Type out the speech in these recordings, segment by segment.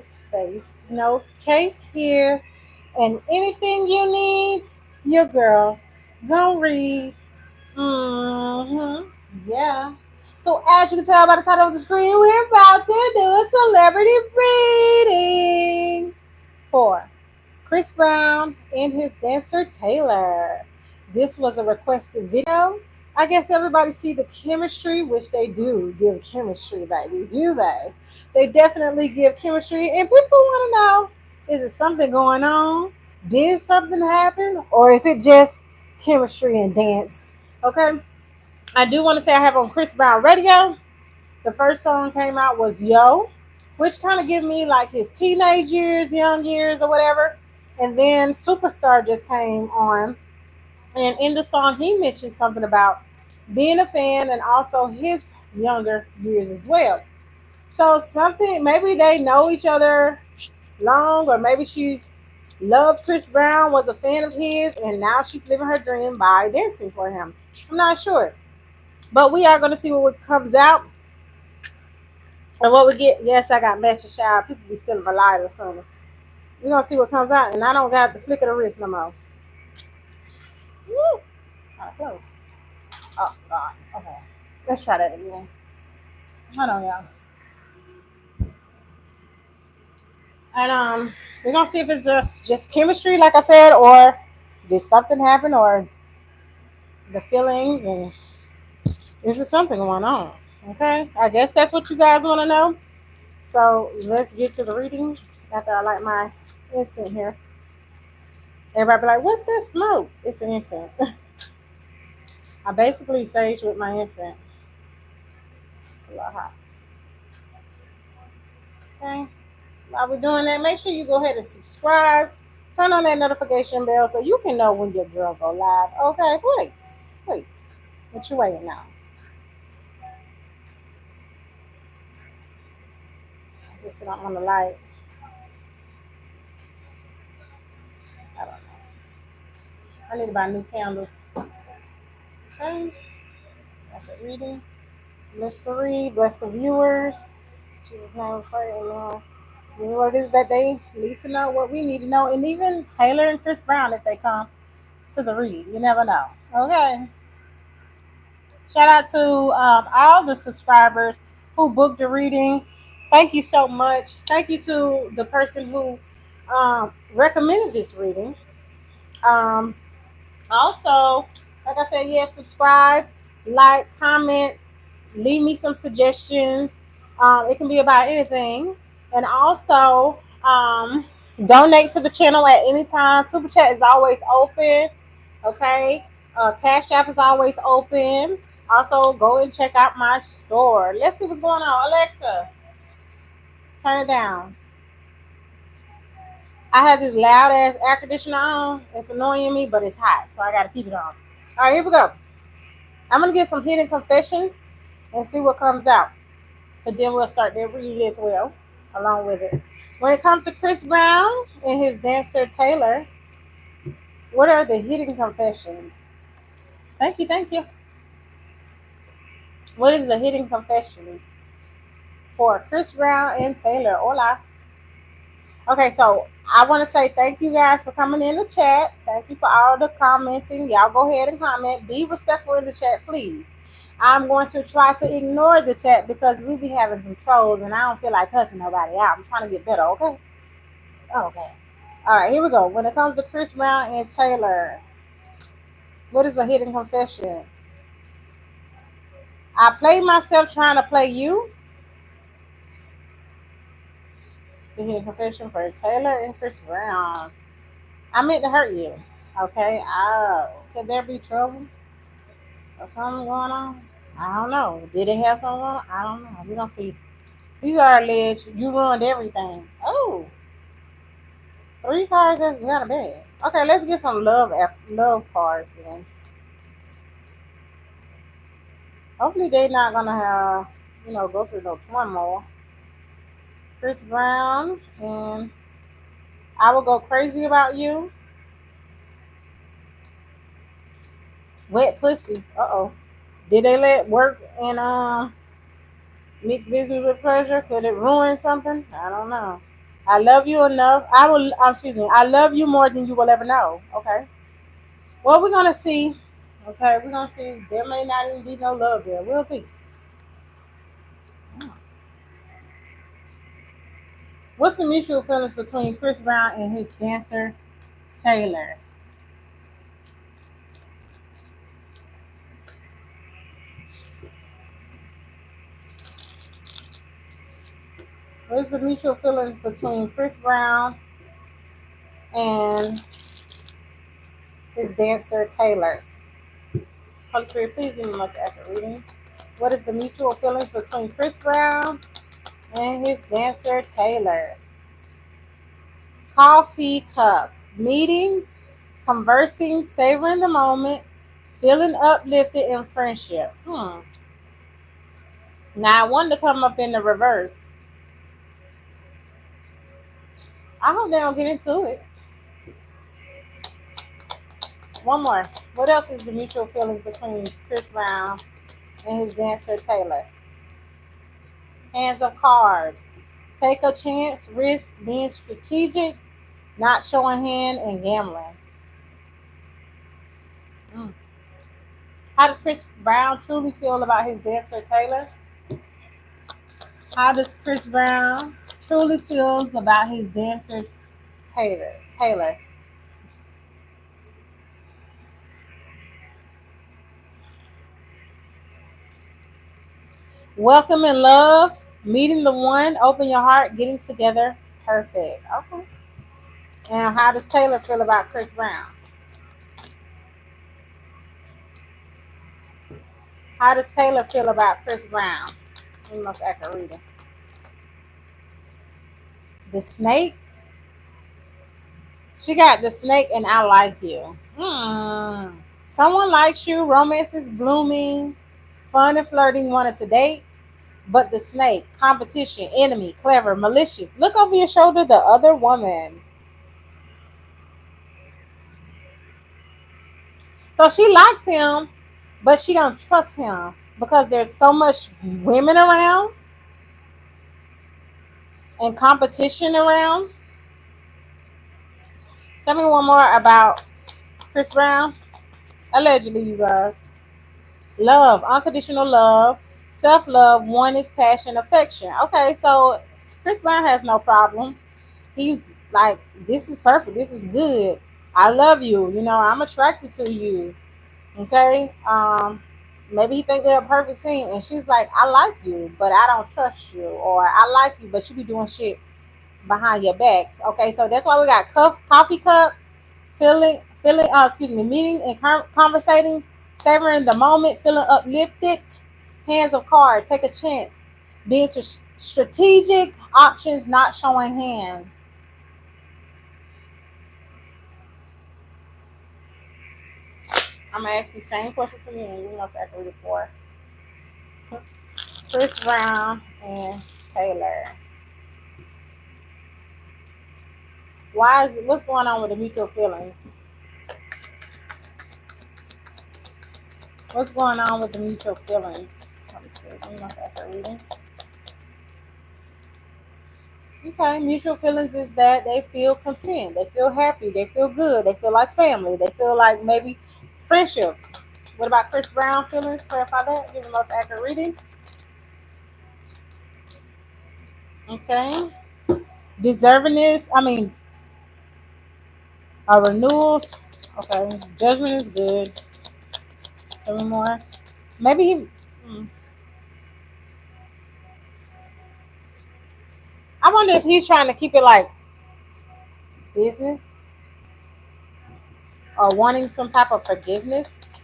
no face, no case here. And anything you need, your girl gonna read. Yeah. So as you can tell by the title of the screen, we're about to do a celebrity reading for Chris Brown and his dancer Taylor. This was a requested video. I guess everybody see the chemistry, which they do give chemistry, baby. Do they? They definitely give chemistry, and people want to know: is it something going on? Did something happen, or is it just chemistry and dance? Okay. I do want to say I have on Chris Brown radio. The first song came out was Yo, which kind of give me like his teenage years, young years, or whatever. And then Superstar just came on, and in the song he mentioned something about being a fan and also his younger years as well. So something maybe they know each other long, or maybe she loved Chris Brown, was a fan of his, and now she's living her dream by dancing for him. I'm not sure, but we are going to see what comes out. And what we get, yes, I got matching shower. People be stealing my light or something. We're gonna see what comes out, and I don't got the flick of the wrist no more. Woo! Close. Oh God. Okay. Let's try that again. Hold on, y'all. And we're gonna see if it's just chemistry, like I said, or did something happen, or the feelings, and is there something going on? Okay. I guess that's what you guys want to know. So let's get to the reading. After I light my incense here. Everybody be like, "What's that smoke?" It's an incense. I basically sage with my incense. It's a lot hot. Okay. While we're doing that, make sure you go ahead and subscribe. Turn on that notification bell so you can know when your girl go live. Okay, please. Please. What you waiting on? This is on the light. I don't know. I need to buy new candles. Okay. Start the reading. Bless the read. Bless the viewers. In Jesus' name we pray. Amen. You know what it is that they need to know, what we need to know, and even Taylor and Chris Brown if they come to the read. You never know. Okay. Shout out to all the subscribers who booked the reading. Thank you so much. Thank you to the person who recommended this reading. Um, Also, like I said, yes, subscribe, like, comment, leave me some suggestions. It can be about anything. And also, donate to the channel at any time. Super Chat is always open. Okay. Cash App is always open. Also, go and check out my store. Let's see what's going on. Alexa, turn it down. I have this loud ass air conditioner on. It's annoying me, but it's hot, so I got to keep it on. All right, here we go. I'm going to get some hidden confessions and see what comes out. But then we'll start their reading as well, along with it. When it comes to Chris Brown and his dancer Taylor, what are the hidden confessions? Thank you, thank you. What is the hidden confessions for Chris Brown and Taylor? Hola. Okay, so I want to say thank you guys for coming in the chat. Thank you for all the commenting. Y'all go ahead and comment. Be respectful in the chat, please. I'm going to try to ignore the chat because we be having some trolls and I don't feel like cussing nobody out. I'm trying to get better, okay? Okay. All right, here we go. When it comes to Chris Brown and Taylor, what is a hidden confession? I play myself trying to play you. The hidden confession for Taylor and Chris Brown. I meant to hurt you. Okay. Oh, could there be trouble or something going on? I don't know. Did they have something going on? I don't know. We don't see. These are alleged. You ruined everything. Oh, three cards. That's not bad. Okay, let's get some love cards then. Hopefully they're not gonna have go through no turmoil. Chris Brown and I will go crazy about you. Wet pussy. Uh-oh. Did they let work and mix business with pleasure? Could it ruin something? I don't know. I love you enough. Excuse me. I love you more than you will ever know. Okay. Well, we're gonna see. Okay, we're gonna see. There may not even be no love there. We'll see. What's the mutual feelings between Chris Brown and his dancer Taylor? What's the mutual feelings between Chris Brown and his dancer Taylor? Holy Spirit, please give me most accurate reading. What is the mutual feelings between Chris Brown and his dancer Taylor? Coffee cup. Meeting, conversing, savoring the moment, feeling uplifted in friendship. Now I wanted to come up in the reverse. I hope they don't get into it. One more. What else is the mutual feelings between Chris Brown and his dancer Taylor? Hands of cards. Take a chance, risk being strategic, not showing hand, and gambling. Mm. How does Chris Brown truly feel about his dancer Taylor? How does Chris Brown truly feels about his dancer Taylor? Welcome and love, meeting the one, open your heart, getting together, perfect. Okay. And how does Taylor feel about Chris Brown? How does Taylor feel about Chris Brown? We must accurate reading. The snake. She got the snake and I like you. Someone likes you, romance is blooming, fun and flirting, wanted to date. But the snake, competition, enemy, clever, malicious. Look over your shoulder, the other woman. So she likes him, but she don't trust him because there's so much women around and competition around. Tell me one more about Chris Brown. Allegedly, you guys. Love, unconditional love, self love, one is passion, affection. Okay, so Chris Brown has no problem. He's like, this is perfect. This is good. I love you. You know, I'm attracted to you. Okay. Maybe he think they're a perfect team, and she's like, I like you, but I don't trust you, or I like you, but you be doing shit behind your back. Okay, so that's why we got coffee cup, feeling. Excuse me, meeting and conversating, savoring the moment, feeling uplifted. Hands of cards, take a chance, being strategic, options not showing hand. I'm gonna ask the same questions again. You must echo before. Chris Brown and Taylor. What's going on with the mutual feelings? What's going on with the mutual feelings? You must echo reading. Okay, mutual feelings is that they feel content, they feel happy, they feel good, they feel like family, they feel like maybe friendship. What about Chris Brown feelings? Clarify that. Give the most accurate reading. Okay. Deservingness. I mean, renewals. Okay. Judgment is good. Tell me more. Maybe he. I wonder if he's trying to keep it like business or wanting some type of forgiveness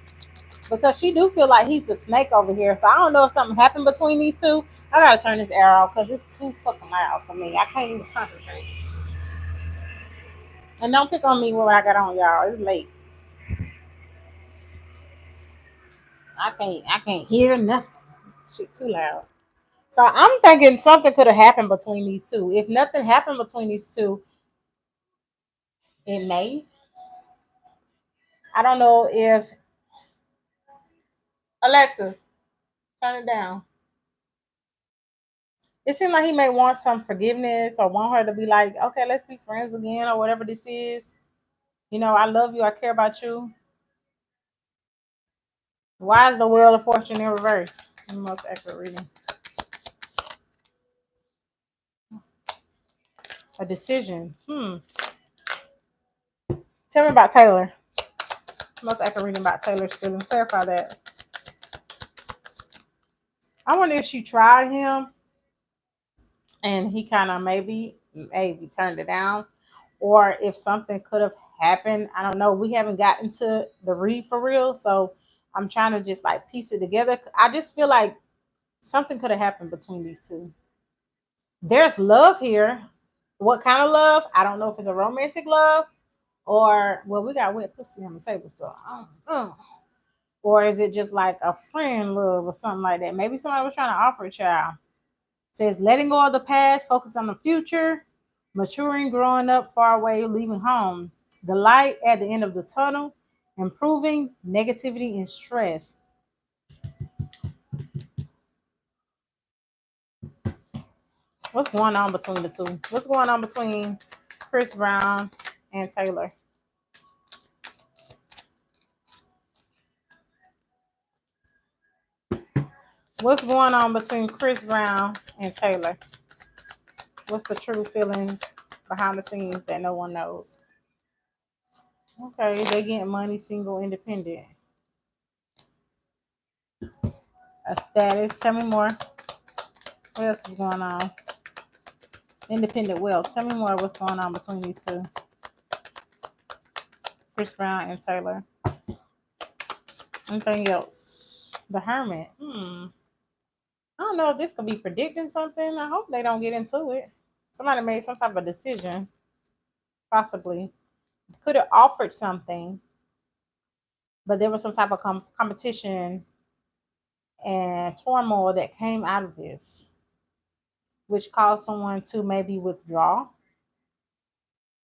because she do feel like he's the snake over here. So I don't know if something happened between these two. I gotta turn this air off because it's too fucking loud for me. I can't even concentrate. And don't pick on me when I got on, y'all. It's late. I can't hear nothing. Shit too loud. So I'm thinking something could have happened between these two. If nothing happened between these two, it may. I don't know if Alexa, turn it down. It seemed like he may want some forgiveness or want her to be like, okay, let's be friends again or whatever this is. You know, I love you. I care about you. Why is the Wheel of Fortune in reverse? The most accurate reading. A decision. Tell me about Taylor. Most accurate reading about Taylor's feelings. Clarify that. I wonder if she tried him and he kind of maybe turned it down, or if something could have happened. I don't know. We haven't gotten to the read for real, so I'm trying to just like piece it together. I just feel like something could have happened between these two. There's love here. What kind of love? I don't know if it's a romantic love or well, we got wet pussy on the table, so or is it just like a friend love or something like that? Maybe somebody was trying to offer a child. It says letting go of the past, focus on the future, maturing, growing up, far away, leaving home. The light at the end of the tunnel, improving negativity and stress. What's going on between the two? What's going on between Chris Brown and Taylor? What's going on between Chris Brown and Taylor? What's the true feelings behind the scenes that no one knows? Okay, they getting money, single, independent. A status. Tell me more. What else is going on? Independent wealth. Tell me more what's going on between these two. Chris Brown and Taylor. Anything else? The Hermit. I don't know if this could be predicting something. I hope they don't get into it. Somebody made some type of decision. Possibly. Could have offered something, but there was some type of competition and turmoil that came out of this, which caused someone to maybe withdraw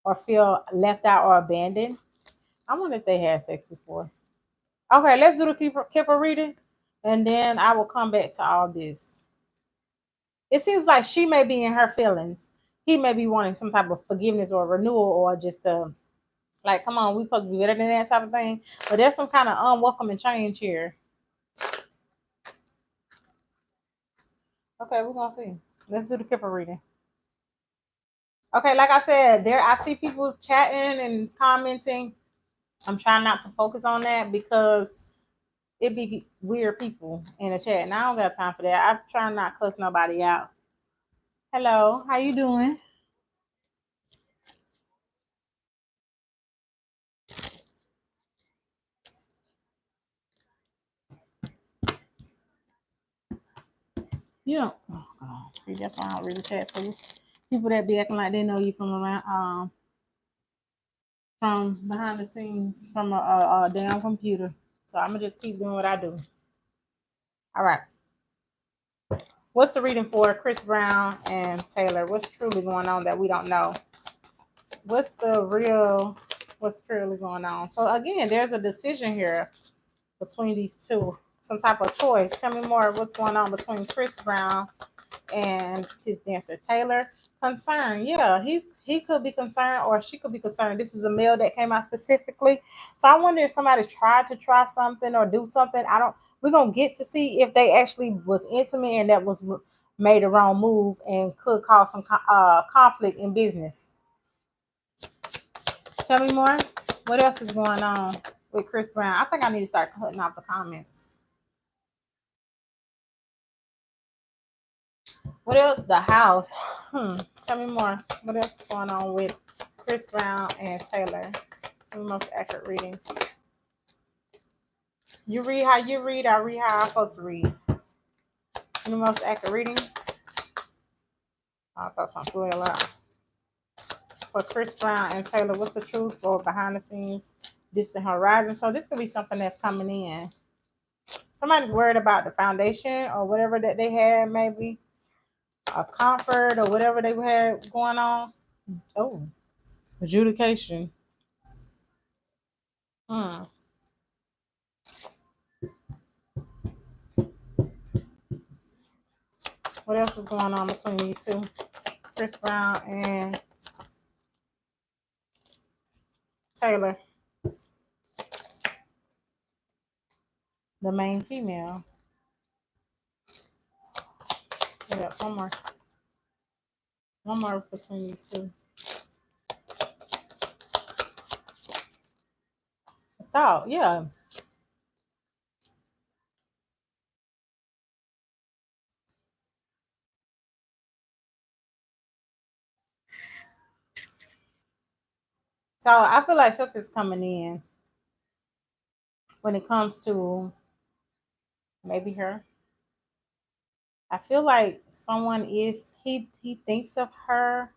or feel left out or abandoned. I wonder if they had sex before. Okay, let's do the Kipper reading, and then I will come back to all this. It seems like she may be in her feelings. He may be wanting some type of forgiveness or renewal or just like, come on, we supposed to be better than that type of thing. But there's some kind of unwelcoming change here. Okay, we're gonna see. Let's do the Kipper reading. Okay, like I said, I see people chatting and commenting. I'm trying not to focus on that because it be weird people in the chat, and I don't got time for that. I'm trying not to cuss nobody out. Hello, how you doing? You don't. Oh, God. See, that's why I don't really chat. Because it's people that be acting like they know you from around, from behind the scenes, from a damn computer. So I'm gonna just keep doing what I do. All right. What's the reading for Chris Brown and Taylor? What's truly going on that we don't know? What's truly going on? So again, there's a decision here between these two, some type of choice. Tell me more. What's going on between Chris Brown and his dancer Taylor? Concern, yeah, he could be concerned or she could be concerned. This is a male that came out specifically, so I wonder if somebody tried to try something or do something. I don't. We're gonna get to see if they actually was intimate and that was made a wrong move and could cause some conflict in business. Tell me more. What else is going on with Chris Brown? I think I need to start cutting off the comments. What else? The house. Tell me more. What else is going on with Chris Brown and Taylor? The most accurate reading. You read how you read. I read how I'm supposed to read. The most accurate reading. I thought something really loud. For Chris Brown and Taylor, what's the truth or behind the scenes, distant horizon? So this could be something that's coming in. Somebody's worried about the foundation or whatever that they had, maybe a comfort or whatever they had going on. Oh, adjudication. Hmm. What else is going on between these two? Chris Brown and Taylor, the main female. Yeah, one more. One more between these two. I thought, yeah. So I feel like something's coming in when it comes to maybe her. I feel like someone is he thinks of her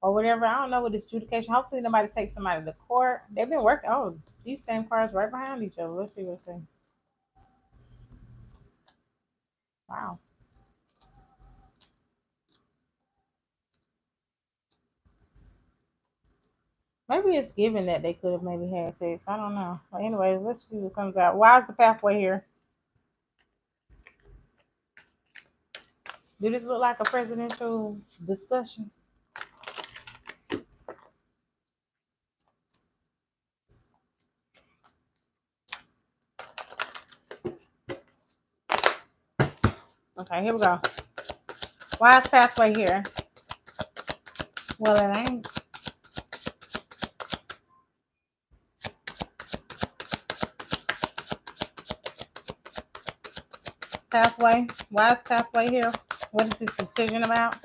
or whatever. I don't know what this adjudication. Hopefully nobody takes somebody to court. They've been working. Oh, these same cars right behind each other. Let's see what's in. Wow. Maybe it's given that they could have maybe had sex. I don't know. But anyways, let's see what comes out. Why is the pathway here? Do this look like a presidential discussion? Okay, here we go. Why is pathway here? Well, it ain't. Pathway. Why is pathway here? What is this decision about?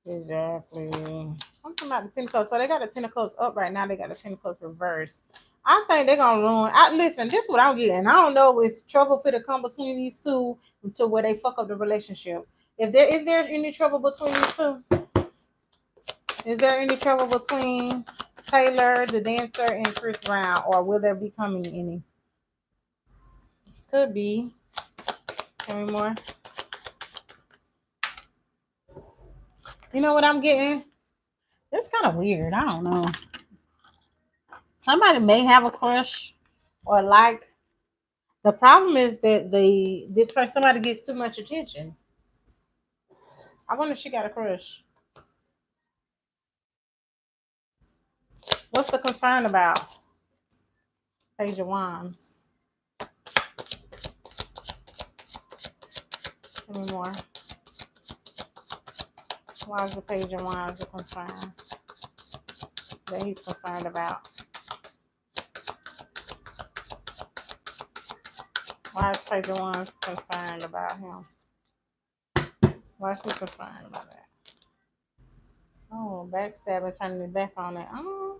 Exactly. I'm talking about the Ten of Cups. So they got the Ten of Cups up right now. They got the Ten of Cups reversed. I think they're gonna ruin. Listen, this is what I'm getting. I don't know if trouble fit to come between these two to where they fuck up the relationship. If there is there any trouble between these two? Is there any trouble between Taylor, the dancer, and Chris Brown, or will there be coming any? Could be. Tell me more. You know what I'm getting? It's kind of weird. I don't know. Somebody may have a crush or like. The problem is that this person somebody gets too much attention. I wonder if she got a crush. What's the concern about? Page of Wands. Tell me more. Why is the Page of Wands a concern that he's concerned about? Why is Page of Wands concerned about him? Why is he concerned about that? Oh, backstabbing, turning his back on it. Oh,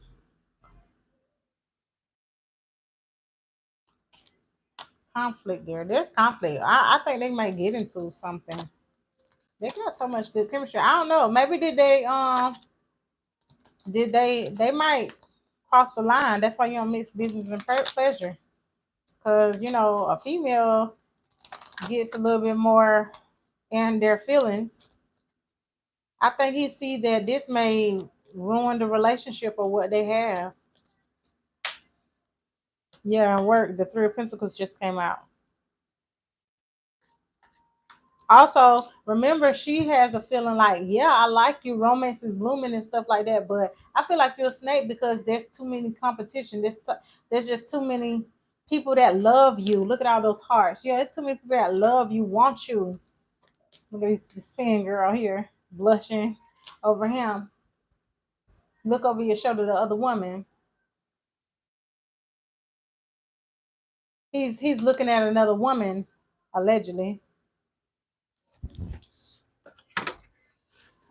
conflict there. There's conflict. I think they might get into something. They got so much good chemistry. I don't know. Maybe did they might cross the line. That's why you don't mix business and pleasure. Because a female gets a little bit more in their feelings. I think he see that this may ruin the relationship or what they have. Yeah, work. The Three of Pentacles just came out. Also, remember she has a feeling like, yeah, I like you, romance is blooming and stuff like that, but I feel like you're a snake because there's too many competition. There's just too many people that love you. Look at all those hearts. Yeah, it's too many people that love you, want you. Look at this fan girl here blushing over him. Look over your shoulder, the other woman. He's looking at another woman, allegedly.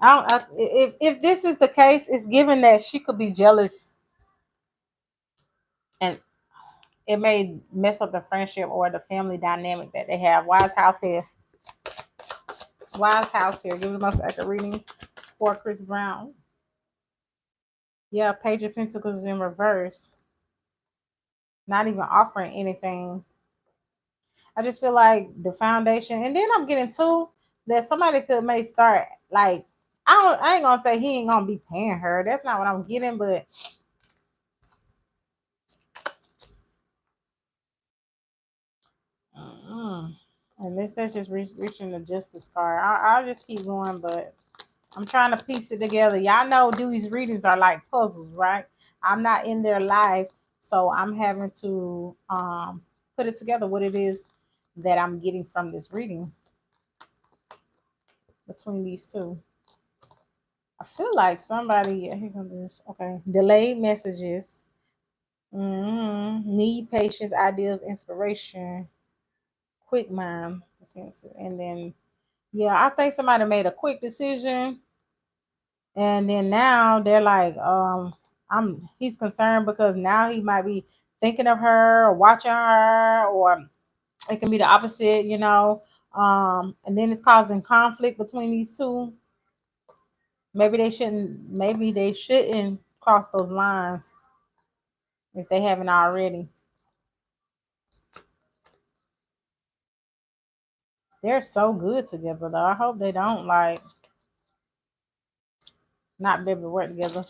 If this is the case, it's given that she could be jealous and it may mess up the friendship or the family dynamic that they have. Wise house here. Wise house here. Give it the most accurate reading for Chris Brown. Yeah, Page of Pentacles in reverse. Not even offering anything. I just feel like the foundation, and then I'm getting too that somebody may start like I ain't gonna say he ain't gonna be paying her. That's not what I'm getting, but Unless that's just reaching the justice card. I'll just keep going, but I'm trying to piece it together. Y'all know Dewey's readings are like puzzles, right? I'm not in their life, so I'm having to put it together what it is that I'm getting from this reading between these two. I feel like somebody, here comes this. Okay, delayed messages. Need patience, ideas, inspiration, quick mind, defensive, and then yeah, I think somebody made a quick decision, and then now they're like, he's concerned because now he might be thinking of her or watching her, or it can be the opposite, you know. And then it's causing conflict between these two. Maybe they shouldn't cross those lines if they haven't already. They're so good together though. I hope they don't like not be able to work together.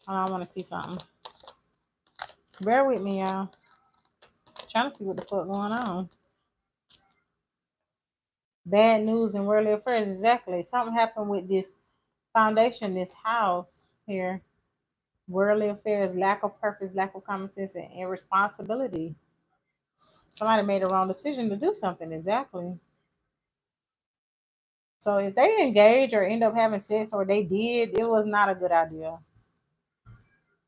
I want to see something. Bear with me, y'all. Trying to see what the fuck going on. Bad news and worldly affairs. Exactly. Something happened with this foundation, this house here. Worldly affairs, lack of purpose, lack of common sense, and irresponsibility. Somebody made a wrong decision to do something. Exactly. So if they engage or end up having sex, or they did, it was not a good idea.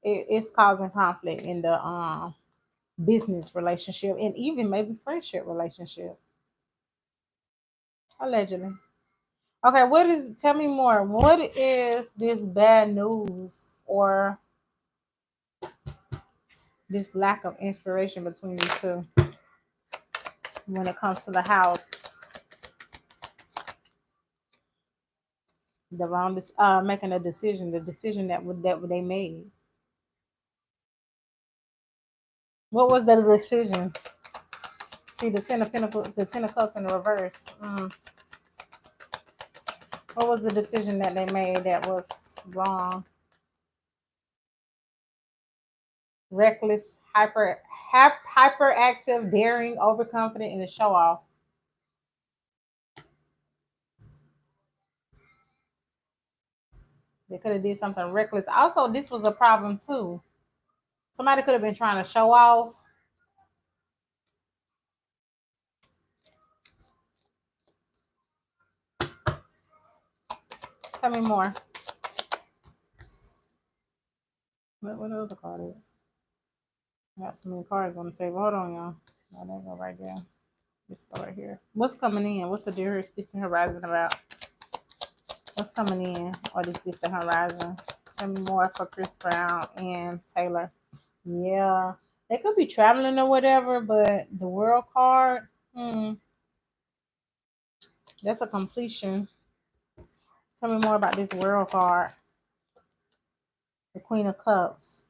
It's causing conflict in the business relationship and even maybe friendship relationship. Allegedly. Okay, tell me more. What is this bad news or this lack of inspiration between these two when it comes to the house? The wrong, making a decision, the decision that they made. What was the decision? See the Ten of Pentacles, the Ten of Cups in the reverse. What was the decision that they made that was wrong? Reckless, hyperactive, daring, overconfident, and a show off. They could have did something reckless. Also, this was a problem too. Somebody could have been trying to show off. Tell me more. What other card is? I got so many cards on the table. Hold on, y'all. Oh, they go right there. This go right here. What's coming in? What's the distant horizon about? What's coming in? Or this distant horizon? Tell me more for Chris Brown and Taylor. Yeah. They could be traveling or whatever, but the world card, that's a completion. Tell me more about this world card. The Queen of Cups.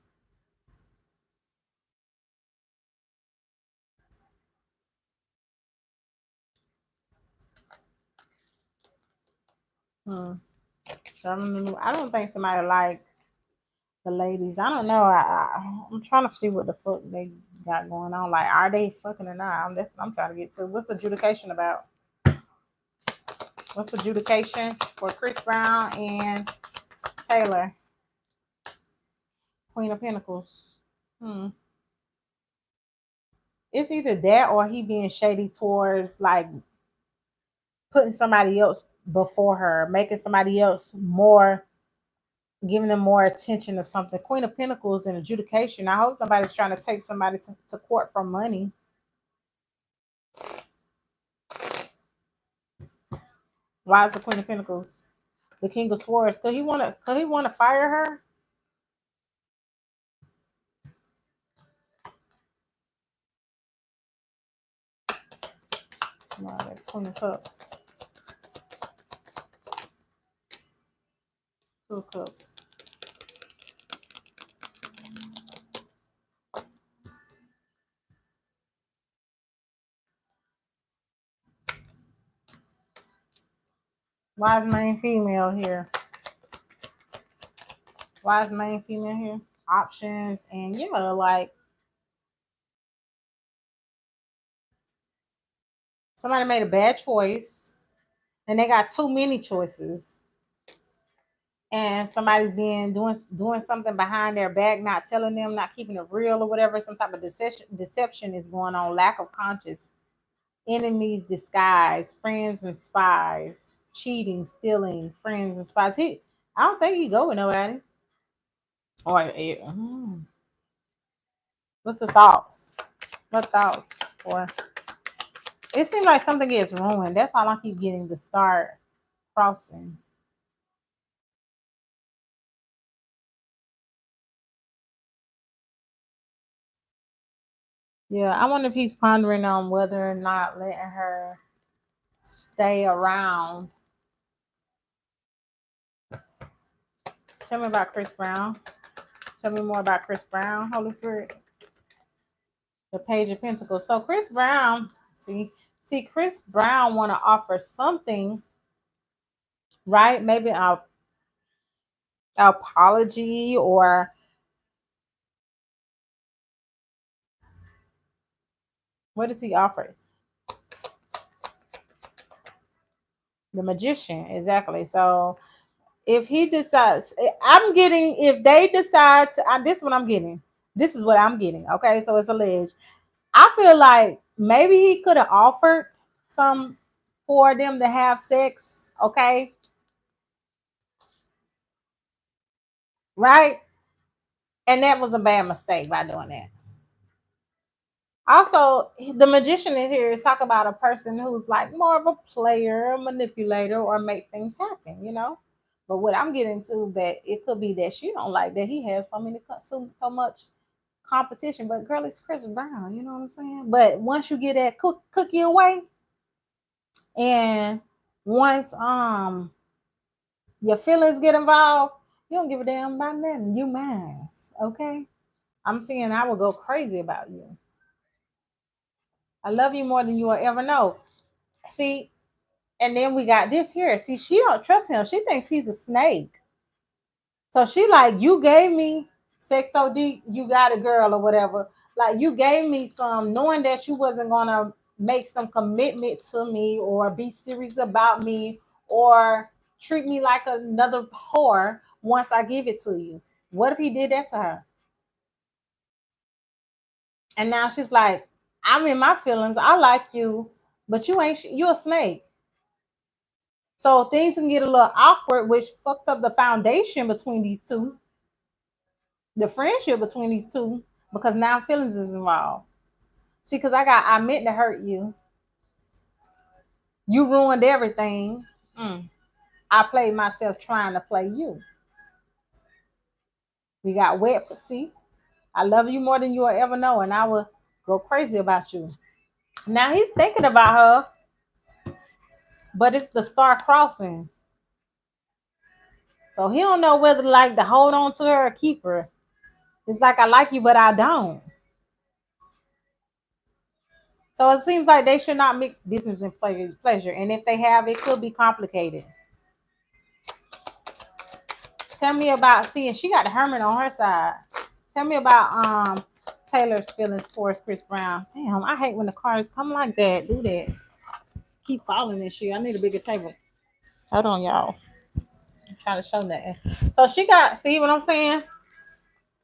I don't think somebody like the ladies. I don't know. I'm trying to see what the fuck they got going on. Like, are they fucking or not? That's what I'm trying to get to. What's the adjudication about? What's the adjudication for Chris Brown and Taylor? Queen of Pentacles. It's either that or he being shady towards like putting somebody else before her, making somebody else more, giving them more attention to something. Queen of Pentacles and adjudication. I hope nobody's trying to take somebody to court for money. Why is the Queen of Pentacles? The King of Swords. Could he wanna fire her? No, that's Queen of Cups. Two of Cups. Why is main female here? Why is main female here? Options and yeah, like Somebody made a bad choice and they got too many choices. And somebody's being doing something behind their back, not telling them, not keeping it real or whatever. Some type of deception is going on. Lack of conscience, enemies disguise, friends and spies, cheating, stealing, friends and spies. I don't think he go with nobody. Or what's the thoughts? What thoughts? Or it seems like something gets ruined. That's all I keep getting. The star crossing. Yeah, I wonder if he's pondering on whether or not letting her stay around. Tell me about Chris Brown. Tell me more about Chris Brown, Holy Spirit. The Page of Pentacles. So Chris Brown, see, Chris Brown want to offer something, right? Maybe a apology, or what does he offer? The Magician, exactly. So if he decides, I'm getting, if they decide to, this is what I'm getting. This is what I'm getting. Okay, so it's alleged. I feel like maybe he could have offered some for them to have sex. Okay, right? And that was a bad mistake by doing that. Also, the magician in here is talk about a person who's like more of a player, a manipulator, or make things happen. But what I'm getting to, that it could be that she don't like that he has so much competition. But girl, it's Chris Brown, you know what I'm saying? But once you get that cookie away, and once your feelings get involved, you don't give a damn about nothing. You mine, okay? I'm saying I will go crazy about you. I love you more than you will ever know. See, and then we got this here. See, she don't trust him. She thinks he's a snake. So she like, you gave me sex so deep, you got a girl or whatever. Like you gave me some, knowing that you wasn't gonna make some commitment to me or be serious about me or treat me like another whore once I give it to you. What if he did that to her? And now she's like, I'm in my feelings. I like you, but you a snake. So things can get a little awkward, which fucks up the foundation between these two, the friendship between these two, because now feelings is involved. See, because I meant to hurt you. You ruined everything. Mm. I played myself trying to play you. We got wet. See, I love you more than you will ever know, and I will go crazy about you. Now he's thinking about her, but it's the star crossing. So he don't know whether like to hold on to her or keep her. It's like I like you, but I don't. So it seems like they should not mix business and pleasure. And if they have, it could be complicated. Tell me about, see, and she got the hermit on her side. Tell me about Taylor's feelings towards Chris Brown. Damn, I hate when the cars come like that. Do that. Keep falling this shit. I need a bigger table. Hold on, y'all. I'm trying to show nothing. So she got, see what I'm saying?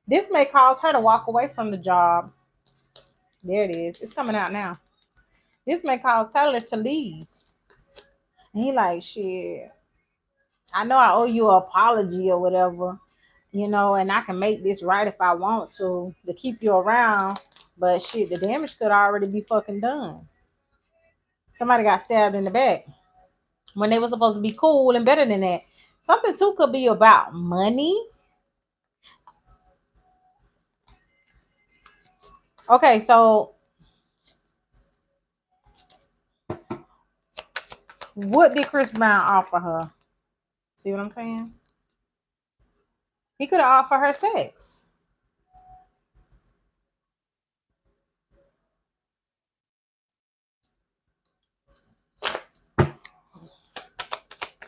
This may cause her to walk away from the job. There it is. It's coming out now. This may cause Taylor to leave. And he like, shit, I know I owe you an apology or whatever, and I can make this right if I want to keep you around. But shit, the damage could already be fucking done. Somebody got stabbed in the back when they were supposed to be cool and better than that. Something too could be about money. Okay, so what did Chris Brown offer her? See what I'm saying? He could have offered her sex.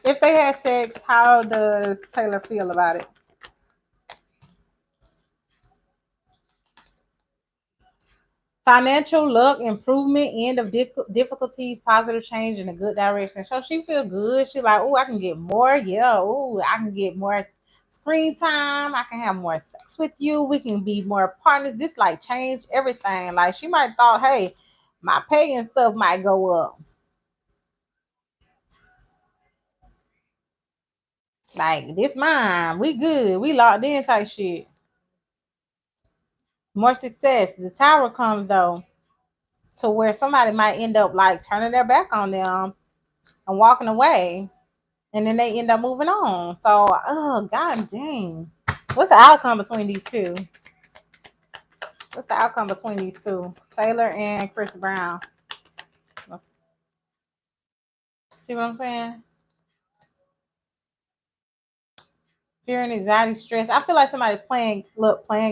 If they had sex, how does Taylor feel about it? Financial luck, improvement, end of difficulties, positive change in a good direction. So she feel good. She like, oh, I can get more. Yeah, oh, I can get more screen time. I can have more sex with you. We can be more partners. This like change everything. Like she might have thought, hey, my pay and stuff might go up. Like this mine. We good. We locked in type shit. More success. The tower comes though to where somebody might end up like turning their back on them and walking away, and then they end up moving on. So, oh god dang, what's the outcome between these two? What's the outcome between these two, Taylor and Chris Brown? See what I'm saying? Fear and anxiety, stress. I feel like somebody playing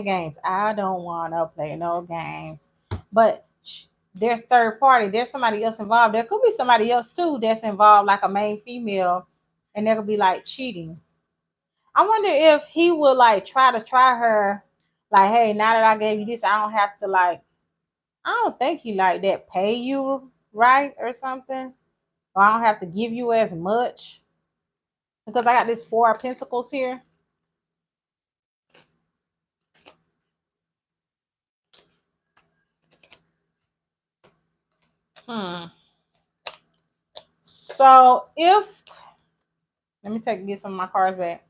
games. I don't want to play no games, but there's third party. There's somebody else involved. There could be somebody else too that's involved, like a main female, and there could be like cheating. I wonder if he would like try her, like, hey, now that I gave you this, I don't have to like. I don't think he like that pay you right or something, or I don't have to give you as much because I got this 4 of Pentacles here. Hmm. So if let me get some of my cards back.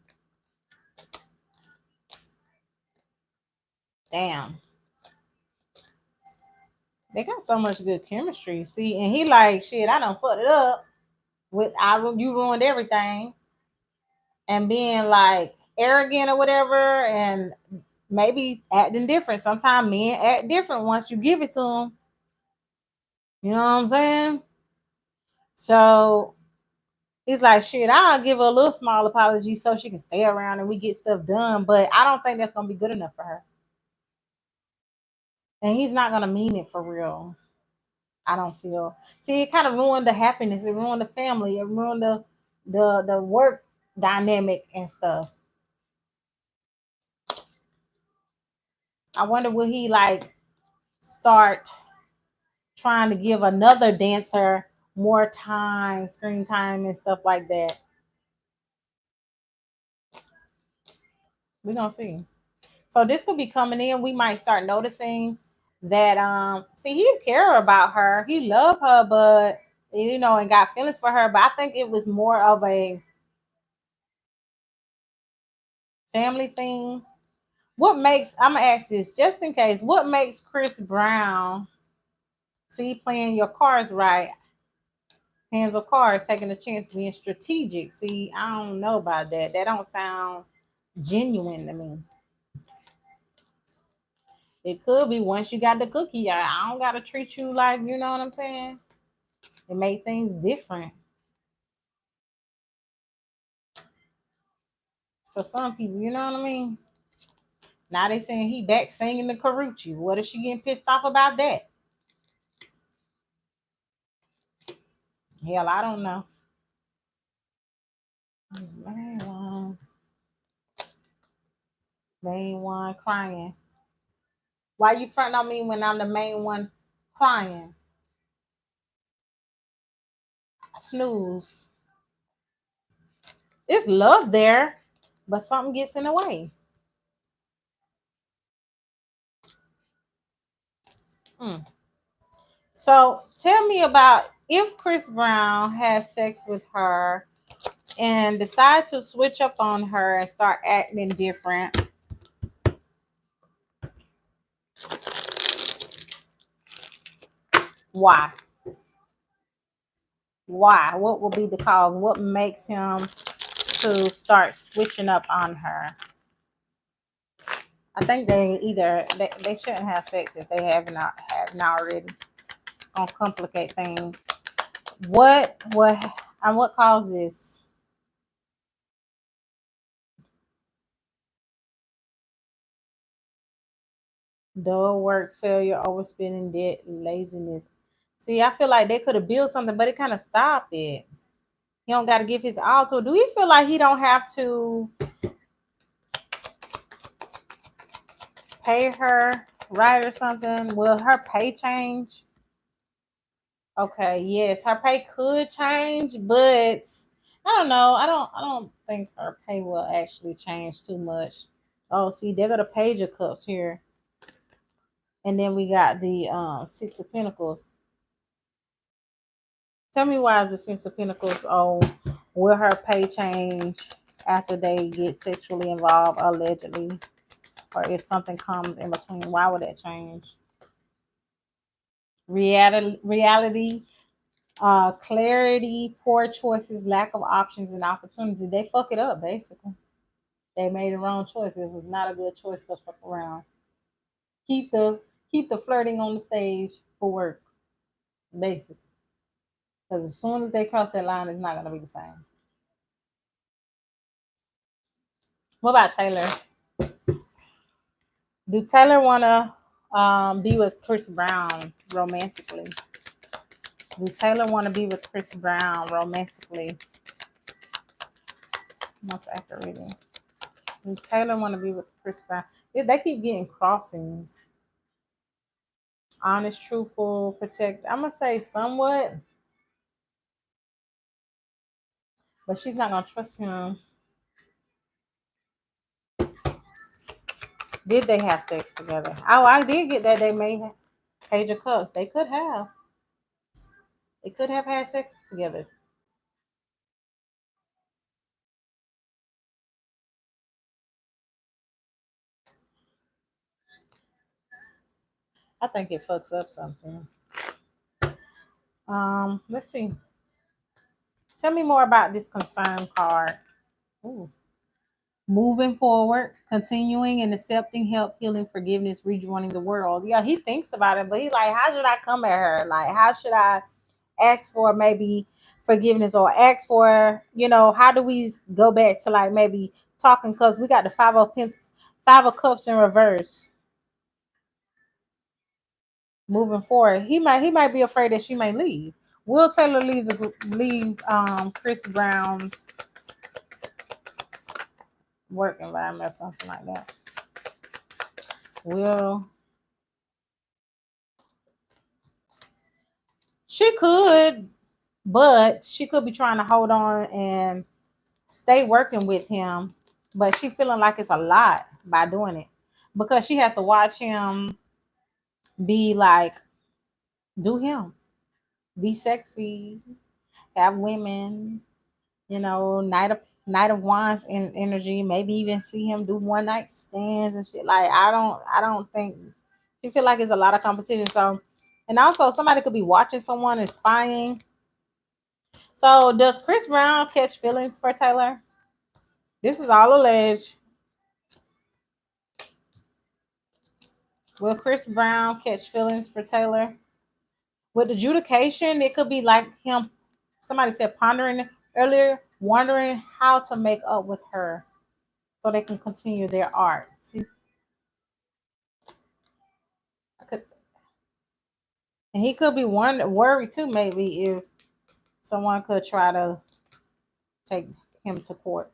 Damn. They got so much good chemistry. See, and he like, shit, I done fucked it up. You ruined everything. And being like arrogant or whatever, and maybe acting different. Sometimes men act different once you give it to them. You know what I'm saying? So he's like, shit, I'll give her a little small apology so she can stay around and we get stuff done. But I don't think that's gonna be good enough for her. And he's not gonna mean it for real. I don't feel. See, it kind of ruined the happiness. It ruined the family. It ruined the work dynamic and stuff. I wonder will he like start trying to give another dancer more time, screen time, and stuff like that. We're gonna see. So this could be coming in. We might start noticing that see, he care about her, he love her, but and got feelings for her. But I think it was more of a family thing. What makes I'm gonna ask this just in case, what makes Chris Brown see playing your cards right? Hands of cards, taking a chance, being strategic. See, I don't know about that. That don't sound genuine to me. It could be once you got the cookie, I don't gotta treat you like, you know what I'm saying? It make things different for some people, you know what I mean? Now they saying he back singing the Karuchi. What is she getting pissed off about that? Hell, I don't know. Main one crying. Why you fronting on me when I'm the main one crying? Snooze. It's love there, but something gets in the way. Hmm. So tell me about if Chris Brown has sex with her and decide to switch up on her and start acting different. Why? Why? What will be the cause? What makes him to start switching up on her? I think they shouldn't have sex if they haven't already. It's gonna complicate things. What and what caused this? Dull work, failure, overspending, debt, laziness. See, I feel like they could have built something, but it kind of stopped it. He don't got to give his all to. Do you feel like he don't have to pay her right or something? Will her pay change? Okay, yes, her pay could change, but I don't know. I don't think her pay will actually change too much. Oh, see, they got a page of cups here. And then we got the Six of Pentacles. Tell me why is the Six of Pentacles? Oh, will her pay change after they get sexually involved, allegedly? Or if something comes in between, why would that change? Reality, clarity, poor choices, lack of options and opportunity. They fuck it up, basically. They made the wrong choice. It was not a good choice to fuck around. Keep the keep the flirting on the stage for work, basically. Because as soon as they cross that line, it's not gonna be the same. What about Taylor? Do Taylor wanna be with Chris Brown romantically? Do Taylor wanna be with Chris Brown romantically? Most accurate reading. Do Taylor wanna be with Chris Brown? Yeah, they keep getting crossings. Honest, truthful, protect. I'm gonna say somewhat, but she's not gonna trust him. Did they have sex together? Oh, I did get that they may have. Page of Cups. They could have. They could have had sex together. I think it fucks up something. Let's see. Tell me more about this concern card. Ooh. Moving forward, continuing and accepting help, healing, forgiveness, rejoining the world. Yeah, he thinks about it, but he's like, how should I come at her? Like, how should I ask for maybe forgiveness or ask for, how do we go back to like maybe talking? Because we got the Five of Cups in reverse. Moving forward, he might be afraid that she may leave. Will Taylor leave Chris Brown's work environment or something like that? Will she could, but she could be trying to hold on and stay working with him, but she feeling like it's a lot by doing it because she has to watch him be like, do him, be sexy, have women, night of wands and energy, maybe even see him do one night stands and shit. Like I don't think she feel like it's a lot of competition. So, and also somebody could be watching someone and spying. So does Chris Brown catch feelings for Taylor? This is all alleged. Will Chris Brown catch feelings for Taylor? With adjudication, it could be like him. Somebody said pondering earlier, wondering how to make up with her so they can continue their art. See, I could, and he could be worried too, maybe if someone could try to take him to court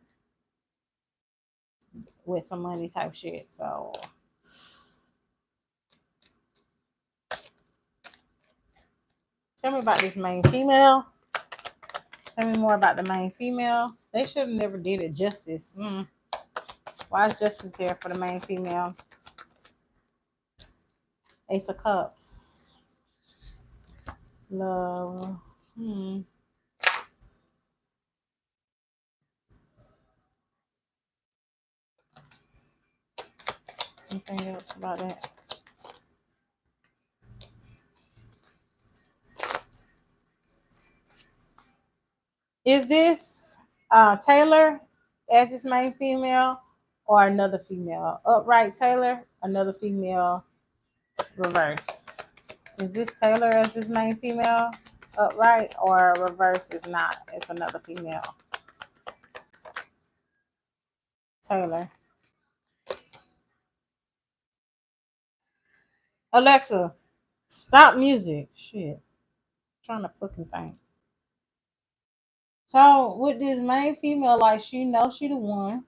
with some money type shit. So tell me about this main female. Tell me more about the main female. They should have never did it justice. Why is justice there for the main female? Ace of Cups. Love. Anything else about that? Is this Taylor as his main female or another female? Upright Taylor, another female, reverse. Is this Taylor as this main female? Upright or reverse is not. It's another female. Taylor. Alexa, stop music. Shit. I'm trying to fucking think. So with this main female, like she knows she the one.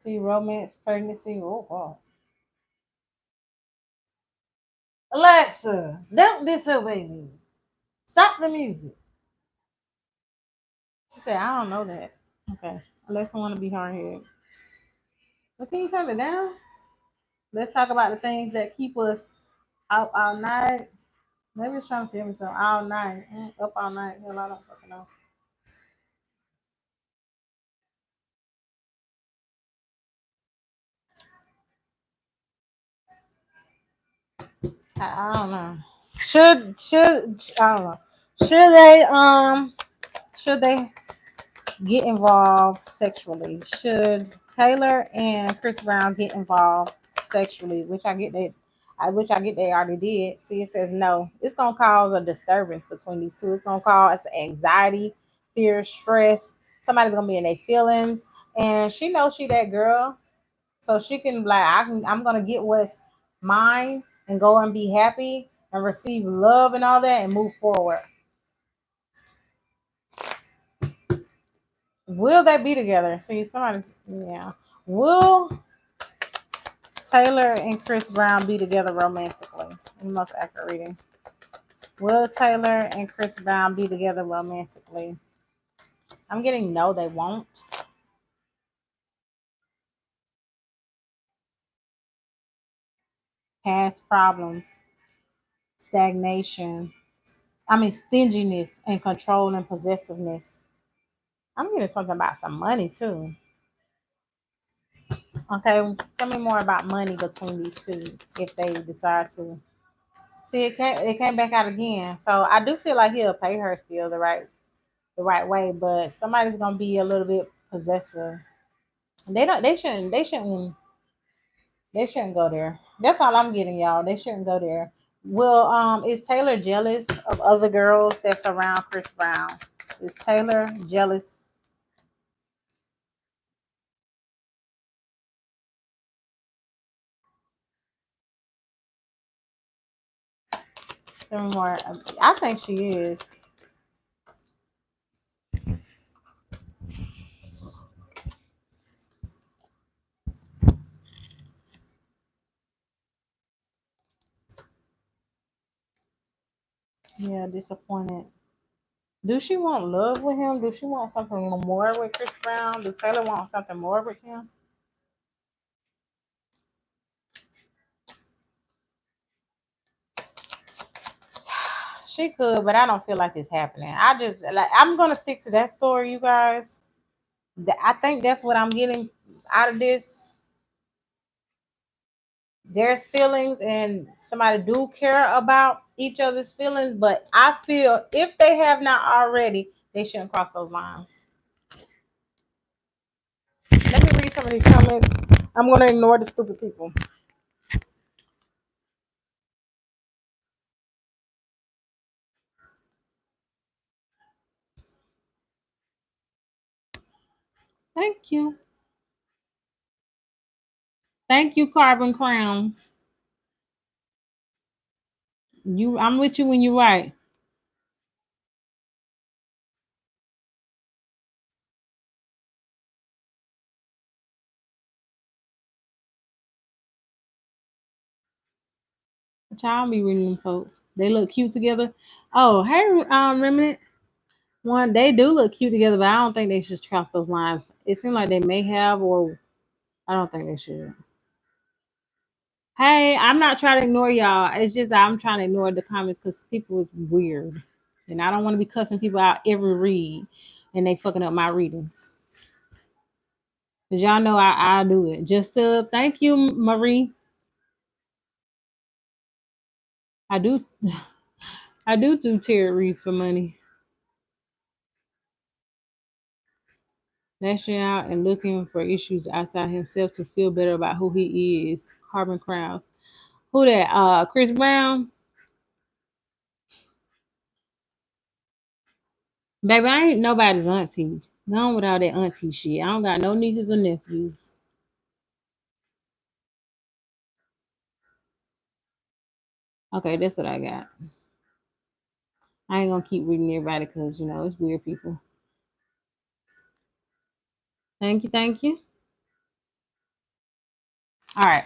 See, romance, pregnancy. Oh, wow. Alexa, don't disobey me. Stop the music. She said, I don't know that. Okay. Alexa want to be hard headed. But can you turn it down? Let's talk about the things that keep us out all night. Maybe it's trying to tell me something. All night. Up all night. Hell, I don't fucking know. I don't know. I don't know. Should they should they get involved sexually? Should Taylor and Chris Brown get involved sexually? Which I get they already did. See, it says no. It's gonna cause a disturbance between these two. It's gonna cause anxiety, fear, stress. Somebody's gonna be in their feelings, and she knows she that girl, so she can like I'm gonna get what's mine and go and be happy and receive love and all that and move forward. Will they be together? See, somebody's yeah. Will Taylor and Chris Brown be together romantically? In the most accurate reading. Will Taylor and Chris Brown be together romantically? I'm getting no, they won't. Past problems, stagnation. I mean stinginess and control and possessiveness. I'm getting something about some money too. Okay, tell me more about money between these two if they decide to. See, it came back out again. So I do feel like he'll pay her still the right way, but somebody's gonna be a little bit possessive. They don't. They shouldn't. They shouldn't. They shouldn't go there. That's all I'm getting, y'all. They shouldn't go there. Well, is Taylor jealous of other girls that's around Chris Brown? Is Taylor jealous? Tell me more. I think she is. Yeah, disappointed. Do she want love with him? Do she want something more with Chris Brown? Do Taylor want something more with him? She could, but I don't feel like it's happening. I just like I'm gonna stick to that story, you guys. I think that's what I'm getting out of this. There's feelings, and somebody do care about each other's feelings, but I feel if they have not already, they shouldn't cross those lines. Let me read some of these comments. I'm gonna ignore the stupid people. Thank you. Thank you, Carbon Crowns. I'm with you when you're right. But y'all be reading them folks. They look cute together. Oh, hey, Remnant. One, they do look cute together, but I don't think they should cross those lines. It seems like they may have, or I don't think they should. Hey, I'm not trying to ignore y'all. It's just I'm trying to ignore the comments because people is weird, and I don't want to be cussing people out every read, and they fucking up my readings. Cause y'all know I do it. Just to thank you, Marie. I do I do tarot reads for money. Lashing out and looking for issues outside himself to feel better about who he is. Carbon Crowd. Who that? Chris Brown. Baby, I ain't nobody's auntie. Gone with all that auntie shit. I don't got no nieces or nephews. Okay, that's what I got. I ain't gonna keep reading everybody because it's weird people. Thank you, thank you. All right.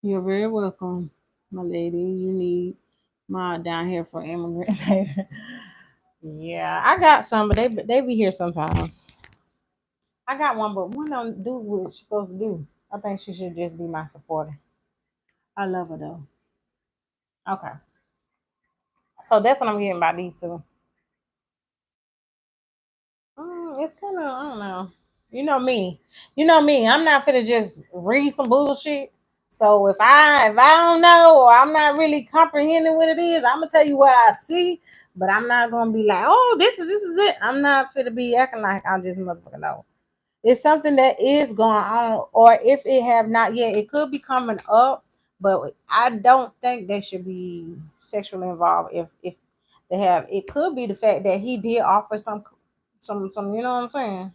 You're very welcome, my lady. You need mod down here for immigrants. Yeah, I got some, but they be here sometimes. I got one, but one don't do what she's supposed to do. I think she should just be my supporter. I love her though. Okay, so that's what I'm getting about these two. It's kind of I don't know. You know me. You know me. I'm not finna just read some bullshit. So if I don't know or I'm not really comprehending what it is, I'm gonna tell you what I see. But I'm not gonna be like, oh, this is it. I'm not finna be acting like I just motherfucking know. It's something that is going on, or if it have not yet, it could be coming up. But I don't think they should be sexually involved. If they have, it could be the fact that he did offer some. You know what I'm saying?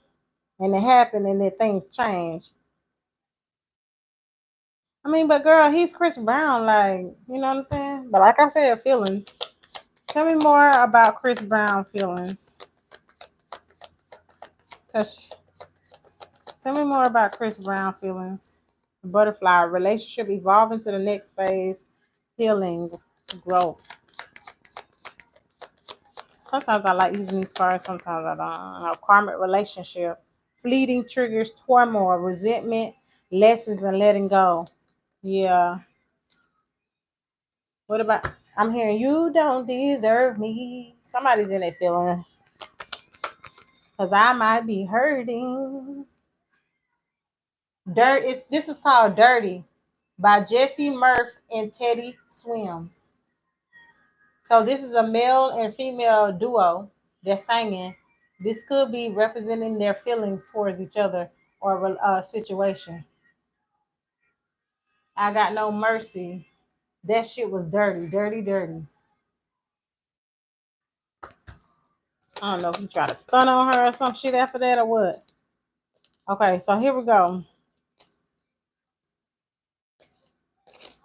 And it happened, and then things change. I mean, but girl, he's Chris Brown, like you know what I'm saying. But like I said, feelings. Tell me more about Chris Brown feelings. Cause tell me more about Chris Brown feelings. Butterfly relationship evolving to the next phase, healing, growth. Sometimes I like using these cards, sometimes I don't. Karmic relationship, fleeting triggers, turmoil, resentment, lessons, and letting go. Yeah. What about? I'm hearing you don't deserve me. Somebody's in their feelings because I might be hurting. This is called Dirty by Jesse Murph and Teddy Swims. So this is a male and female duo that's singing. This could be representing their feelings towards each other or a situation. I got no mercy. That shit was dirty, dirty, dirty. I don't know if you try to stun on her or some shit after that or what. Okay, so here we go.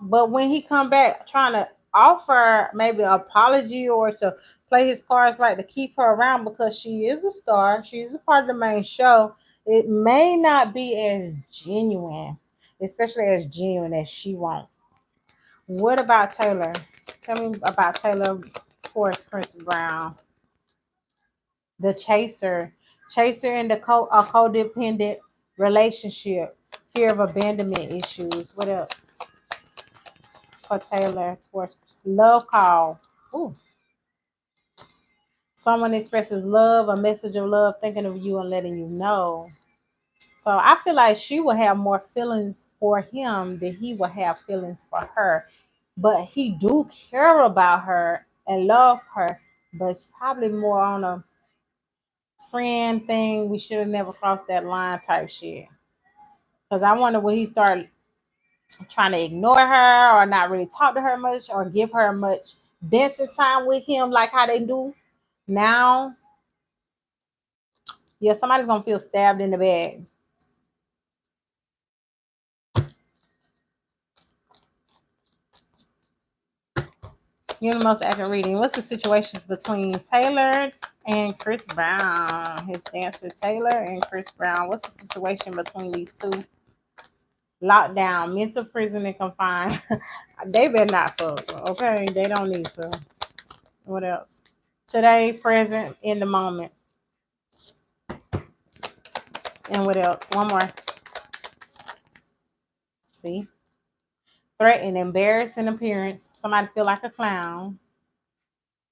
But when he come back trying to offer maybe an apology or to play his cards right to keep her around because she is a star, she's a part of the main show, it may not be as genuine, especially as genuine as she wants. What about Taylor? Tell me about Taylor towards Prince Brown. The chaser. Chaser in a codependent relationship. Fear of abandonment issues. What else? For Taylor towards love call. Ooh. Someone expresses love, a message of love, thinking of you and letting you know. So I feel like she will have more feelings for him than he will have feelings for her. But he do care about her and love her, but it's probably more on a friend thing. We should have never crossed that line type shit. Because I wonder will he start trying to ignore her or not really talk to her much or give her much dancing time with him like how they do now. Yeah, somebody's gonna feel stabbed in the back. You're the most accurate reading. What's the situations between Taylor and Chris Brown? His dancer Taylor and Chris Brown. What's the situation between these two? Lockdown, mental prison, and confined. They better not fuck. Okay, they don't need to. What else? Today, present, in the moment. And what else? One more. See? Threat and embarrassing appearance. Somebody feel like a clown.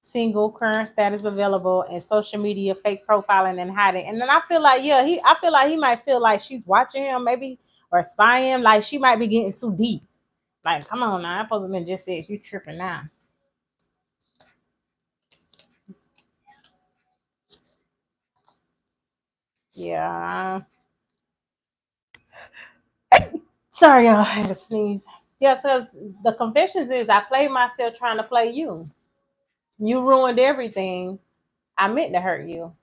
Single, current status available, and social media fake profiling and hiding. And then I feel like, yeah, I feel like he might feel like she's watching him, maybe, or spying. Like she might be getting too deep. Like, come on now, I'm supposed to have just said you tripping now. Yeah. Sorry, y'all. I had to sneeze. Yeah, so the confessions is I played myself trying to play you. You ruined everything. I meant to hurt you.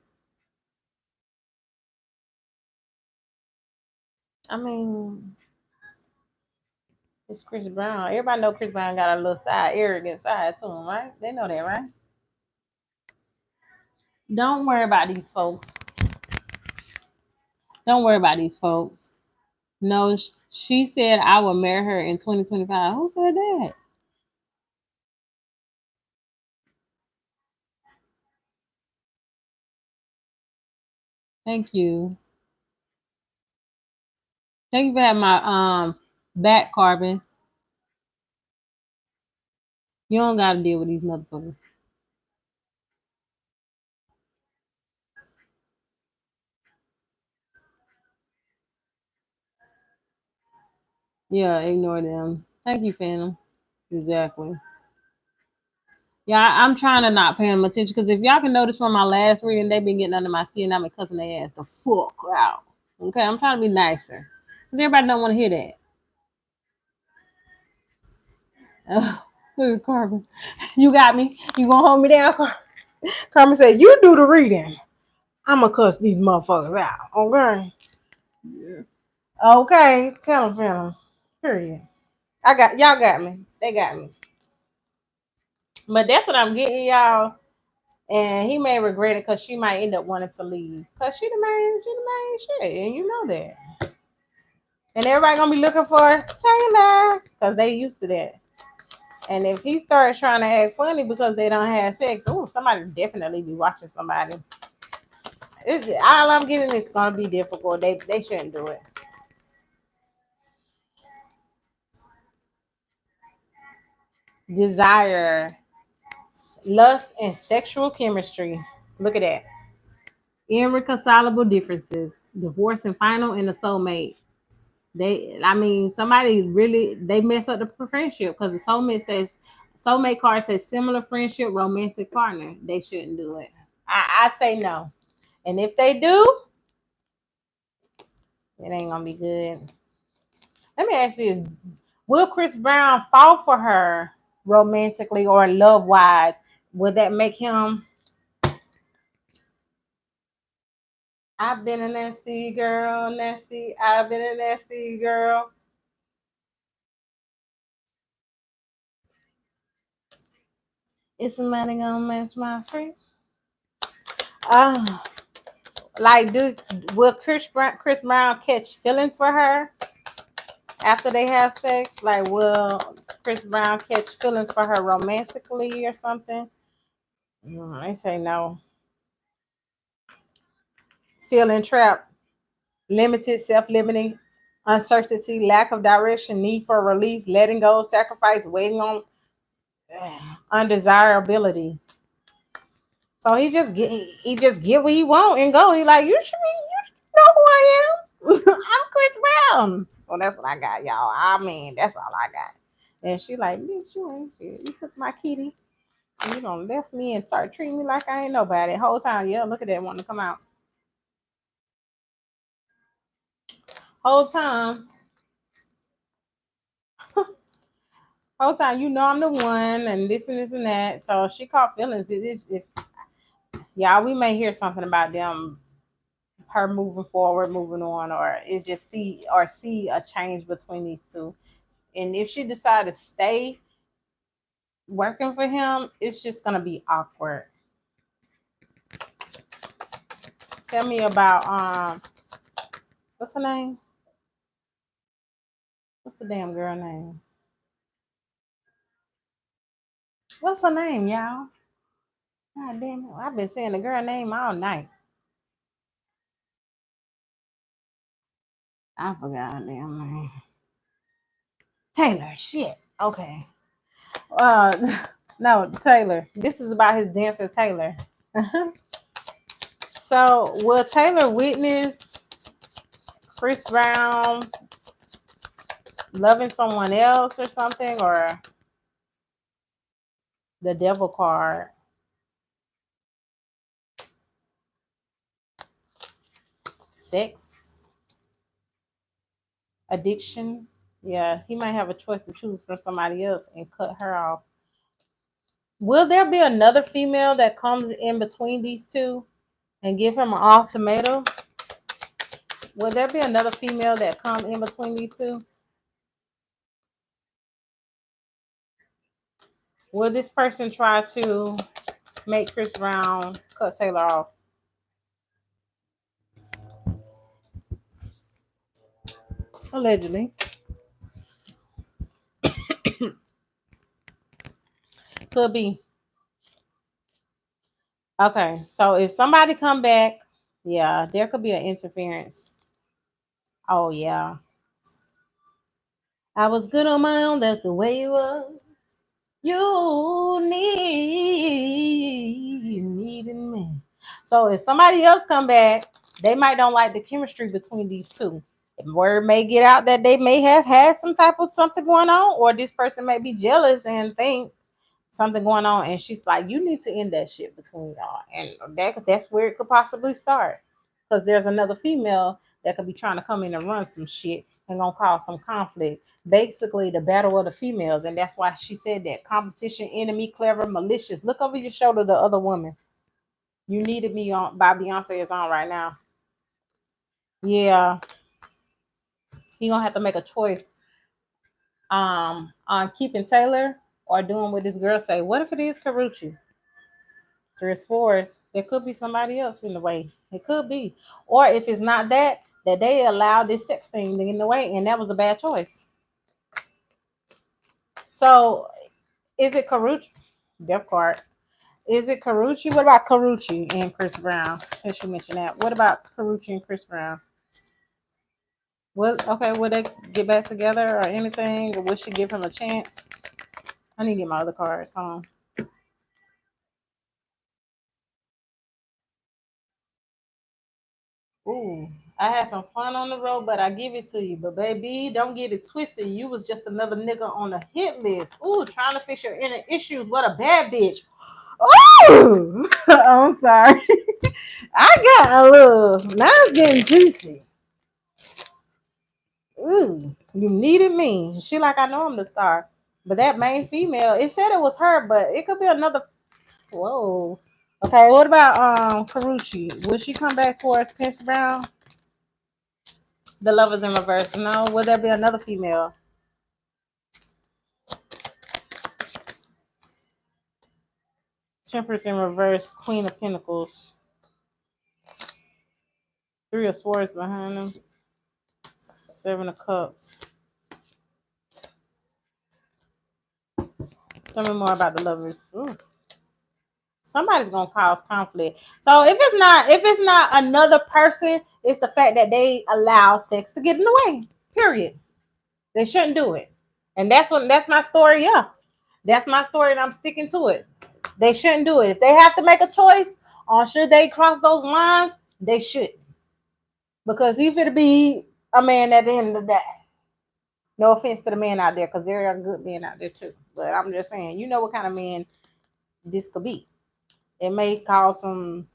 I mean, it's Chris Brown. Everybody know Chris Brown got a little side, arrogant side to him, right? They know that, right? Don't worry about these folks. Don't worry about these folks. No, she said I will marry her in 2025. Who said that? Thank you. Thank you for having my back, Carbon. You don't gotta deal with these motherfuckers. Yeah, ignore them. Thank you, Phantom. Exactly. Yeah, I'm trying to not pay them attention because if y'all can notice from my last reading, they've been getting under my skin. I've been cussing their ass the fuck out. Okay, I'm trying to be nicer because everybody don't want to hear that. Look at Carmen. You got me. You gonna hold me down? Carmen said, "You do the reading. I'ma cuss these motherfuckers out." Okay. Yeah. Okay. Tell them, Phantom. Period. Y'all got me. They got me. But that's what I'm getting, y'all. And he may regret it because she might end up wanting to leave. Because she the main shit. And you know that. And everybody gonna be looking for Taylor. Because they used to that. And if he starts trying to act funny because they don't have sex, oh, somebody definitely be watching somebody. All I'm getting is gonna be difficult. They shouldn't do it. Desire, lust, and sexual chemistry. Look at that. Irreconcilable differences, divorce and final, and a soulmate. I mean, somebody really they mess up the friendship because the soulmate card says similar friendship, romantic partner. They shouldn't do it. I say no, and if they do, it ain't gonna be good. Let me ask this: will Chris Brown fall for her romantically or love wise? Would that make him? I've been a nasty girl, nasty. I've been a nasty girl. Is somebody gonna match my free? Oh, like, will Chris Brown catch feelings for her after they have sex? Like, will Chris Brown catch feelings for her romantically or something? They say no. Feeling trapped, limited, self-limiting, uncertainty, lack of direction, need for release, letting go, sacrifice, waiting on undesirability. So he just get what he want and go. He like, you know who I am. I'm Chris Brown. Well, that's what I got, y'all. I mean, that's all I got. And she like, bitch, you ain't shit. You took my kitty and you done left me and start treating me like I ain't nobody. Whole time, yeah, look at that wanting to come out. Whole time, whole time, you know I'm the one and this and that. So she caught feelings. It is if y'all, we may hear something about them, her moving forward, moving on, or it just see a change between these two. And if she decide to stay working for him, it's just gonna be awkward. Tell me about what's her name? What's the damn girl name? What's her name, y'all? God damn it. I've been saying the girl name all night. I forgot her damn name. Taylor, shit. Okay. No, Taylor. This is about his dancer Taylor. So will Taylor witness Chris Brown loving someone else or something, or the devil card? Sex, addiction. Yeah, he might have a choice to choose from somebody else and cut her off. Will there be another female that comes in between these two and give him an ultimatum? Will there be another female that come in between these two? Will this person try to make Chris Brown cut Taylor off? Allegedly. Could be. Okay, so if somebody come back, yeah, there could be an interference. Oh yeah. I was good on my own, that's the way you was. You needed me. So if somebody else come back, they might don't like the chemistry between these two. Word may get out that they may have had some type of something going on, or this person may be jealous and think something going on, and she's like, "You need to end that shit between y'all," and that's where it could possibly start, because there's another female that could be trying to come in and run some shit and gonna cause some conflict. Basically, the battle of the females, and that's why she said that competition, enemy, clever, malicious. Look over your shoulder, the other woman. You needed me on by Beyonce is on right now. Yeah, he gonna have to make a choice on keeping Taylor or doing what this girl say. What if it is Karuchi? Three fours, there could be somebody else in the way. It could be. Or if it's not that, that they allowed this sex thing in the way, and that was a bad choice. So is it Karuchi? Depth card. Is it Karuchi? What about Karuchi and Chris Brown? Since you mentioned that. What about Karuchi and Chris Brown? Okay, will they get back together or anything? Or will she give him a chance? I need to get my other cards. Hold on. Ooh, I had some fun on the road, but I give it to you. But baby, don't get it twisted. You was just another nigga on the hit list. Ooh, trying to fix your inner issues. What a bad bitch. Ooh, I'm sorry. I got a little. Now it's getting juicy. Ooh, you needed me. She like I know I'm the star, but that main female. It said it was her, but it could be another. Whoa. Okay, what about Karuchi? Will she come back towards Chris Brown? The lovers in reverse. No, will there be another female? Temperance in reverse, Queen of Pentacles. Three of Swords behind them. Seven of Cups. Tell me more about the lovers. Ooh. Somebody's gonna cause conflict. So if it's not another person, it's the fact that they allow sex to get in the way. Period. They shouldn't do it. And that's my story. Yeah. That's my story, and I'm sticking to it. They shouldn't do it. If they have to make a choice on should they cross those lines, they should. Because if it be a man at the end of the day. No offense to the men out there, because there are good men out there too. But I'm just saying, you know what kind of man this could be. It may cause some,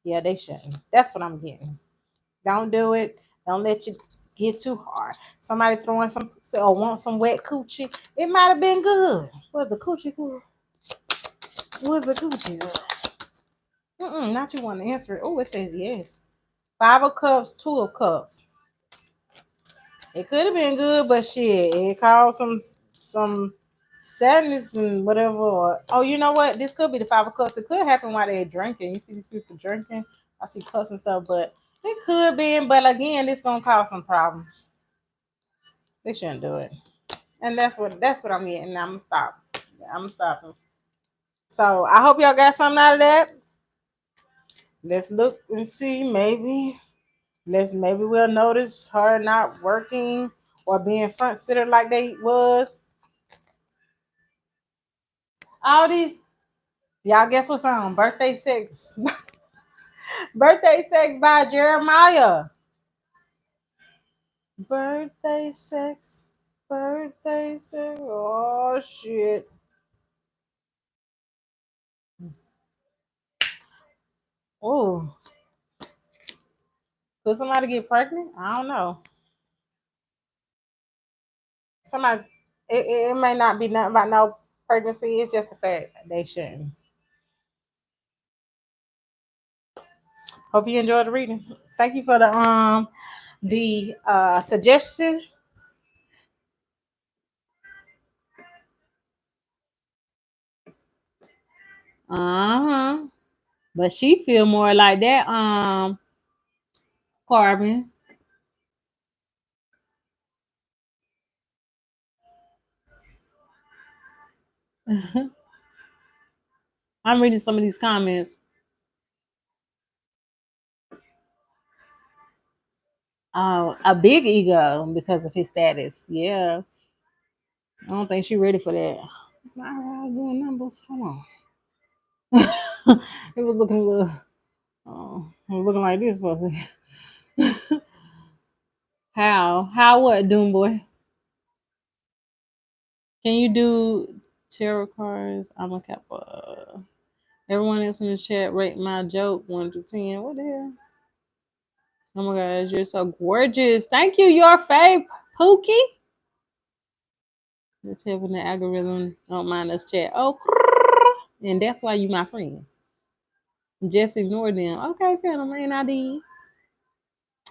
yeah, they shouldn't. That's what I'm getting. Don't do it. Don't let you get too hard. Somebody throwing some or want some wet coochie. It might have been good. Was the coochie good? Was the coochie good? Not you want to answer it. Oh, it says yes. Five of Cups, Two of Cups. It could have been good, but shit, it caused some sadness and whatever. Oh, you know what? This could be the Five of Cups. It could happen while they're drinking. You see these people drinking. I see cups and stuff, but it could be. But again, it's gonna cause some problems. They shouldn't do it, and that's what I'm getting. I'm gonna stop. I'm stopping. So I hope y'all got something out of that. Let's look and see. Maybe we'll notice her not working or being front sitter like they was. All these, y'all guess what's on? Birthday Sex. Birthday Sex by Jeremiah. Birthday Sex. Birthday Sex. Oh shit. Oh, could somebody get pregnant? I don't know. Somebody, it may not be nothing about no pregnancy. It's just the fact they shouldn't. Hope you enjoyed the reading. Thank you for the suggestion. Uh-huh. But she feel more like that, Carbon. I'm reading some of these comments. A big ego because of his status. Yeah. I don't think she's ready for that. My eyebrows doing numbers. Hold on. It was looking a little, it was looking like this for a second. How what, Doom Boy? Can you do tarot cards? I'm a Kappa. Everyone else in the chat rate my joke 1 to 10. What the hell? Oh my gosh, you're so gorgeous. Thank you, your fave, Pookie. It's helping the algorithm don't mind us chat. Oh, and that's why you my friend. Just ignore them. Okay, Phantom, I did.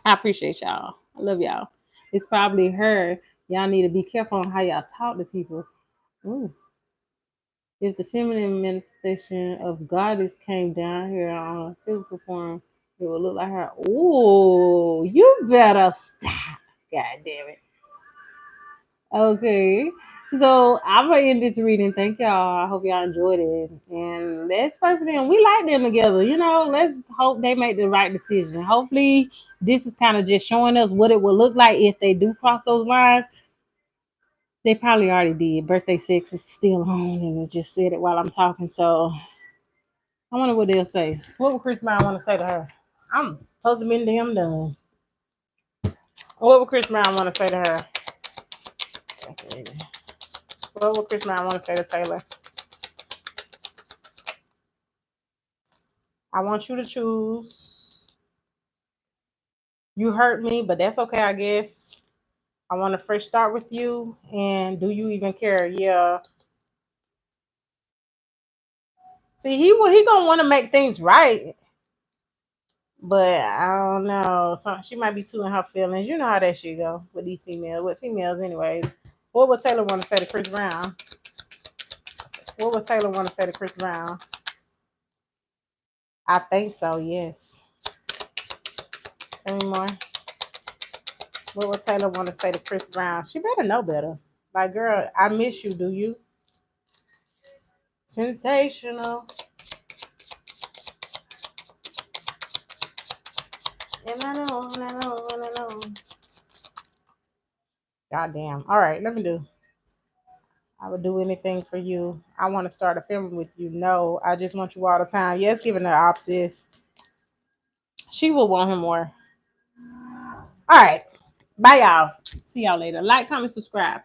I appreciate y'all. I love y'all. It's probably her. Y'all need to be careful on how y'all talk to people. Ooh. If the feminine manifestation of goddess came down here on a physical form, it would look like her. Ooh, you better stop. God damn it. Okay. So I'm gonna end this reading. Thank y'all. I hope y'all enjoyed it. And let's pray for them. We like them together, Let's hope they make the right decision. Hopefully, this is kind of just showing us what it will look like if they do cross those lines. They probably already did. Birthday sex is still on, and I just said it while I'm talking. So I wonder what they'll say. What would Chris Brown want to say to her? I'm supposed to be damn done. What would Chris Brown want to say to her? What would Chris Brown want to say to Taylor? I want you to choose. You hurt me, but that's okay, I guess. I want a fresh start with you. And do you even care? Yeah. See, he gonna want to make things right. But I don't know. So she might be too in her feelings. You know how that shit go with these females. With females, anyways. What would Taylor want to say to Chris Brown? What would Taylor want to say to Chris Brown? I think so, yes. Tell me more. What would Taylor want to say to Chris Brown? She better know better. Like, girl, I miss you, do you? Sensational. And I know. Goddamn. All right, let me do. I would do anything for you. I want to start a family with you. No, I just want you all the time. Yes, giving the opposites. She will want him more. All right. Bye, y'all. See y'all later. Like, comment, subscribe.